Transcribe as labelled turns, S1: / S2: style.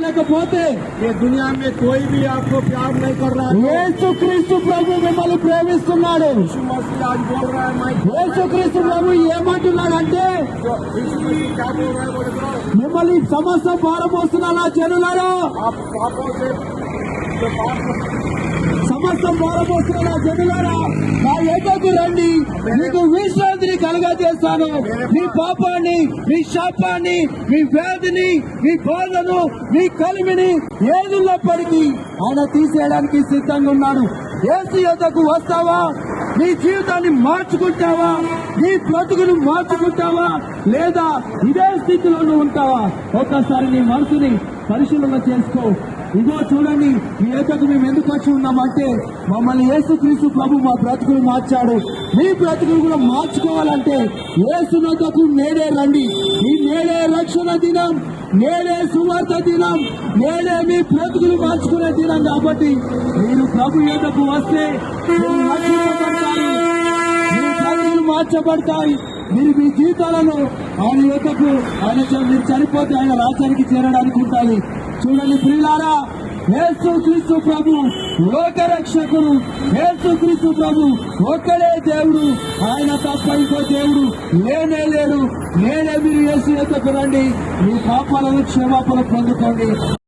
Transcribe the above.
S1: లేకపోతే
S2: ये दुनिया में कोई भी आपको प्यार नहीं कर रहा है।
S1: యేసుక్రీస్తు ప్రభు మిమ్మల్ని ప్రేమిస్తున్నాడు.
S2: यीशु मसीह आज बोल रहा है, मैं
S1: యేసుక్రీస్తు ప్రభు ఏమంటున్నాడంటే
S2: यीशु मसीह क्या बोल रहा है बोले तो
S1: మిమ్మల్ని సమస్త భారమోస్తున్నా జనులారా,
S2: आप पापों से जो पाप
S1: సమస్త భారమోస్తున్నా జనులారా, నా యొద్దకు రండి, మీకు విశ్రాంతిని కలుగజేస్తాను. మీ పాపాన్ని, మీ శాపాన్ని, మీ వ్యాధిని, మీ బాధను, మీ కలిమిని ఏదున్నప్పటికీ ఆయన తీసేయడానికి సిద్ధంగా ఉన్నాడు. యేసు యొద్దకు వస్తావా? నీ జీవితాన్ని మార్చుకుంటావా? నీ బ్రతుకును మార్చుకుంటావా? లేదా ఇదే స్థితిలో ఉంటావా? ఒక్కసారి నీ మనసుని పరిశీలన చేసుకో. ఇదో చూడండి, మీ యొద్దకు మేము ఎందుకు వచ్చి ఉన్నామంటే మమ్మల్ని యేసుక్రీస్తు ప్రభు మా బ్రతుకులు మార్చాడు. మీ బ్రతుకులు కూడా మార్చుకోవాలంటే యేసు యొద్దకు నేడే రండి. ఈ నేడే రక్షణ దినం, నేడే సువార్త దినం, నేడే మీ బ్రతుకులు మార్చుకునే దినం. కాబట్టి మీరు ప్రభు యొద్దకు వస్తే మీరు రక్షించబడతారు, మీ బ్రతుకులు మార్చబడతాయి. మీరు మీ జీవితాలను ఆయన యొద్దకు, మీరు చనిపోతే ఆయన రాజ్యానికి చేరడానికి ఉంటుంది. చూడండి ప్రియులారా, యేసుక్రీస్తు ప్రభు లోక రక్షకుడు, యేసుక్రీస్తు ప్రభు ఒక్కడే దేవుడు, ఆయన తప్ప ఇంకో దేవుడు లేనే లేడు. నేనే మీరు యేసు యొద్దకు రండి, మీ పాపాలను క్షమాపణ పొందుకోండి.